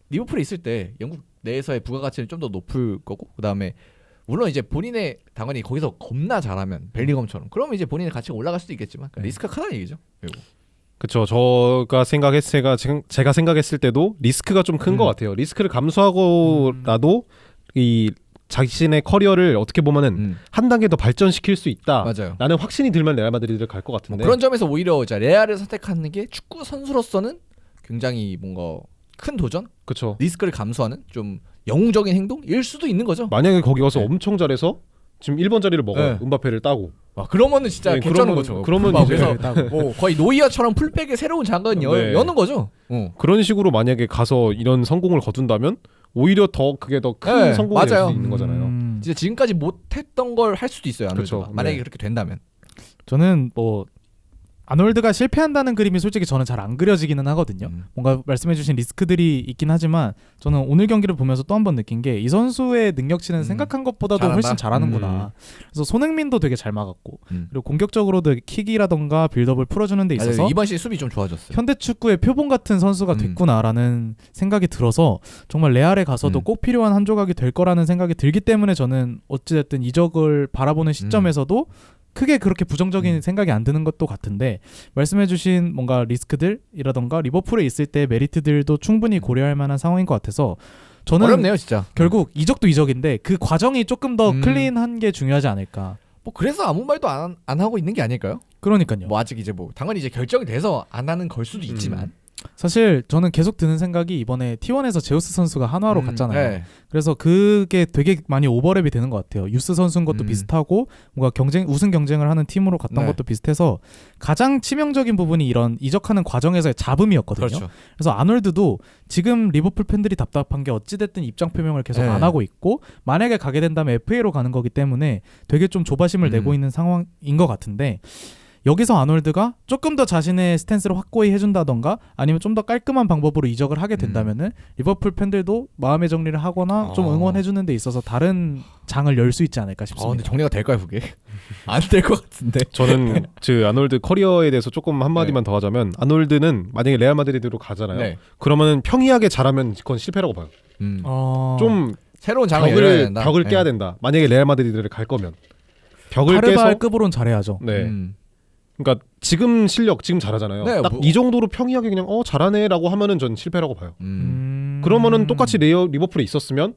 리버풀에 있을 때 영국 내에서의 부가가치는 좀 더 높을 거고 그다음에 물론 이제 본인의 당연히 거기서 겁나 잘하면 벨링엄처럼 그러면 이제 본인의 가치가 올라갈 수도 있겠지만 네. 리스크가 크다는 얘기죠. 그리고. 그렇죠. 제가 생각했을 때도 리스크가 좀 큰 것 같아요. 리스크를 감수하고라도 이 자신의 커리어를 어떻게 보면은 한 단계 더 발전시킬 수 있다. 맞아요. 나는 확신이 들면 레알 마드리드를 갈 것 뭐 같은데. 그런 점에서 오히려 이제 레알을 선택하는 게 축구 선수로서는 굉장히 뭔가 큰 도전, 그렇죠. 리스크를 감수하는 좀 영웅적인 행동일 수도 있는 거죠. 만약에 거기 가서 네. 엄청 잘해서 지금 1번 자리를 먹어요. 네. 음바페를 따고. 그러면은 진짜 네, 개쩌는 그러면- 거죠. 그러면 막 이제- 그래서 뭐 거의 노이어처럼 풀백의 새로운 장은 네. 여는 거죠. 그런 식으로 만약에 가서 이런 성공을 거둔다면 오히려 더 그게 더 큰 네, 성공이 될 맞아요. 수 있는 거잖아요. 진짜 지금까지 못했던 걸 할 수도 있어요. 아놀드가. 그렇죠. 만약에 네. 그렇게 된다면. 저는 뭐 아놀드가 실패한다는 그림이 솔직히 저는 잘 안 그려지기는 하거든요. 뭔가 말씀해주신 리스크들이 있긴 하지만 저는 오늘 경기를 보면서 또 한 번 느낀 게 이 선수의 능력치는 생각한 것보다도 잘한다? 훨씬 잘하는구나. 그래서 손흥민도 되게 잘 막았고 그리고 공격적으로도 킥이라던가 빌드업을 풀어주는 데 있어서 맞아요. 이번 시즌 수비 좀 좋아졌어요. 현대 축구의 표본 같은 선수가 됐구나라는 생각이 들어서 정말 레알에 가서도 꼭 필요한 한 조각이 될 거라는 생각이 들기 때문에 저는 어찌됐든 이적을 바라보는 시점에서도 크게 그렇게 부정적인 생각이 안 드는 것도 같은데 말씀해주신 뭔가 리스크들이라던가 리버풀에 있을 때 메리트들도 충분히 고려할 만한 상황인 것 같아서 저는 어렵네요, 진짜. 결국 이적도 이적인데 그 과정이 조금 더 클린한 게 중요하지 않을까. 뭐 그래서 아무 말도 안 하고 있는 게 아닐까요? 그러니까요. 뭐 아직 이제 뭐 당연히 이제 결정이 돼서 안 하는 걸 수도 있지만 사실 저는 계속 드는 생각이 이번에 T1에서 제우스 선수가 한화로 갔잖아요. 네. 그래서 그게 되게 많이 오버랩이 되는 것 같아요. 유스 선수인 것도 비슷하고 뭔가 우승 경쟁을 하는 팀으로 갔던 네. 것도 비슷해서 가장 치명적인 부분이 이런 이적하는 과정에서의 잡음이었거든요. 그렇죠. 그래서 아놀드도 지금 리버풀 팬들이 답답한 게 어찌됐든 입장 표명을 계속 네. 안 하고 있고 만약에 가게 된다면 FA로 가는 거기 때문에 되게 좀 조바심을 내고 있는 상황인 것 같은데 여기서 아놀드가 조금 더 자신의 스탠스를 확고히 해준다던가 아니면 좀 더 깔끔한 방법으로 이적을 하게 된다면은 리버풀 팬들도 마음의 정리를 하거나 좀 응원해주는 데 있어서 다른 장을 열 수 있지 않을까 싶습니다. 근데 정리가 될까요, 그게? 안 될 것 같은데. 저는 아놀드 커리어에 대해서 조금 한마디만 더 하자면 아놀드는 만약에 레알 마드리드로 가잖아요. 네. 그러면은 평이하게 잘하면 그건 실패라고 봐요. 좀 새로운 장을 열어야 된다. 벽을 깨야 된다. 만약에 레알 마드리드를 갈 거면 벽을 깨서 카르발급으로는 잘해야죠. 네. 그러니까 지금 실력 지금 잘하잖아요. 네, 딱 이 정도로 평이하게 그냥 잘하네라고 하면은 전 실패라고 봐요. 그러면은 똑같이 리버풀에 있었으면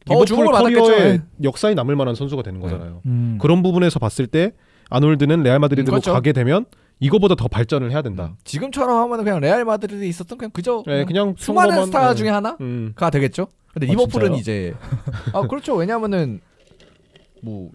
더 주목을 리버풀 받았겠죠. 커리어에 네. 역사에 남을 만한 선수가 되는 거잖아요. 그런 부분에서 봤을 때 아놀드는 레알 마드리드로 그렇죠. 가게 되면 이거보다 더 발전을 해야 된다. 지금처럼 하면 그냥 레알 마드리드에 있었던 그냥 네, 그냥 수많은 평범한, 스타 중에 하나가 되겠죠. 근데 리버풀은 진짜요? 이제 그렇죠. 왜냐면은 뭐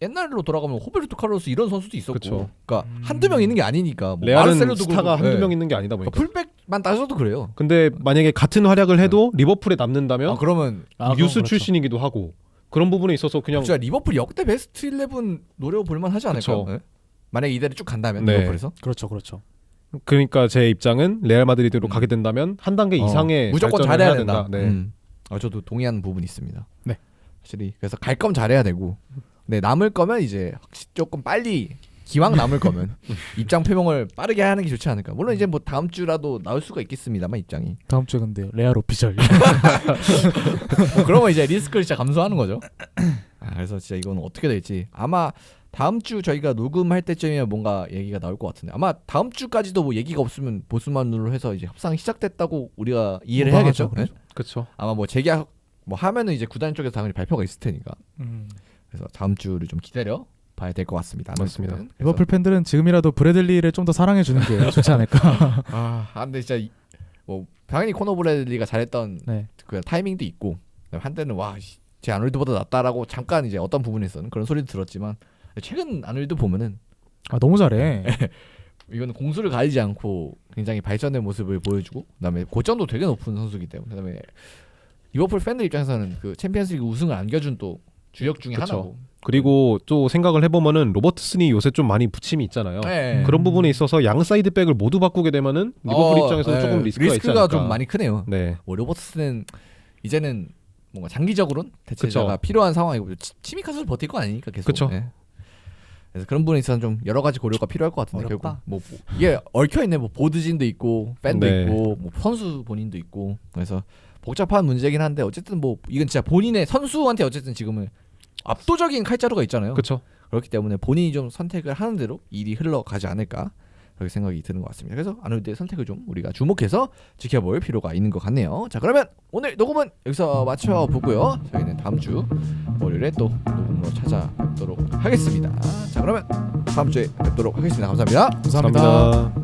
옛날로 돌아가면 호베르토 카를로스 이런 선수도 있었고, 그쵸. 그러니까 한두 명 있는 게 아니니까. 뭐 레알은 마르셀로도 스타가 그렇고, 한두 네. 명 있는 게 아니다 보니까. 풀백만 따져도 그래요. 근데 만약에 같은 활약을 해도 리버풀에 남는다면 그러면 유스 그렇죠. 출신이기도 하고 그런 부분에 있어서 그냥 진짜 리버풀 역대 베스트 11 노려볼만 하지 않을까요? 그쵸. 네? 만약에 이대로 쭉 간다면 네. 리버풀에서 그렇죠. 그러니까 제 입장은 레알 마드리드로 가게 된다면 한 단계 이상의 무조건 발전을 잘해야 해야 된다. 네. 저도 동의하는 부분이 있습니다. 네. 확실히 그래서 갈 거면 잘해야 되고, 네 남을 거면 이제 조금 빨리 기왕 남을 거면 입장 표명을 빠르게 하는 게 좋지 않을까. 물론 이제 뭐 다음 주라도 나올 수가 있겠습니다만 입장이. 다음 주에 근데 레알 오피셜. 그러면 이제 리스크를 진짜 감수하는 거죠. 그래서 진짜 이건 어떻게 될지 아마 다음 주 저희가 녹음할 때쯤이면 뭔가 얘기가 나올 것 같은데 아마 다음 주까지도 뭐 얘기가 없으면 보수만으로 해서 이제 협상이 시작됐다고 우리가 이해를 해야겠죠. 네? 그렇죠. 아마 뭐 재계약 뭐 하면은 이제 구단 쪽에서 당연히 발표가 있을 테니까. 그래서 다음 주를 좀 기다려 봐야 될 것 같습니다. 맞습니다. 그래서- 리버풀 팬들은 지금이라도 브래들리를 좀 더 사랑해 주는 게 좋지 않을까. 근데 진짜 뭐 당연히 코너 브래들리가 잘했던 네. 그 타이밍도 있고 한때는 제 아놀드보다 낫다라고 잠깐 이제 어떤 부분에서는 그런 소리도 들었지만 최근 아놀드 보면은 너무 잘해. 이거는 공수를 가리지 않고 굉장히 발전된 모습을 보여주고 그다음에 고점도 되게 높은 선수이기 때문에 그다음에 리버풀 팬들 입장에서는 그 챔피언스리그 우승을 안겨준 또 주역 중에 그쵸. 하나고 그리고 또 생각을 해보면은 로버트슨이 요새 좀 많이 부침이 있잖아요. 네. 그런 부분에 있어서 양 사이드백을 모두 바꾸게 되면은 리버풀 입장에서는 네. 조금 리스크가 있지 않을까. 좀 많이 크네요. 네, 뭐 로버트스는 이제는 뭔가 장기적으로는 대체자가 그쵸. 필요한 상황이고 치미카스를 버틸 거 아니니까 계속. 그쵸. 네. 그래서 그런 부분에 있어서는 좀 여러 가지 고려가 필요할 것 같은데 어렵다. 결국 뭐 이게 얽혀 있네. 뭐 보드진도 있고 팬도 네. 있고 뭐 선수 본인도 있고 그래서 복잡한 문제긴 한데 어쨌든 뭐 이건 진짜 본인의 선수한테 어쨌든 지금은 압도적인 칼자루가 있잖아요. 그렇죠. 그렇기 때문에 본인이 좀 선택을 하는 대로 일이 흘러가지 않을까 그렇게 생각이 드는 것 같습니다. 그래서 아놀드의 선택을 좀 우리가 주목해서 지켜볼 필요가 있는 것 같네요. 자 그러면 오늘 녹음은 여기서 마쳐보고요. 저희는 다음 주 월요일에 또 녹음으로 찾아뵙도록 하겠습니다. 자 그러면 다음 주에 뵙도록 하겠습니다. 감사합니다. 감사합니다.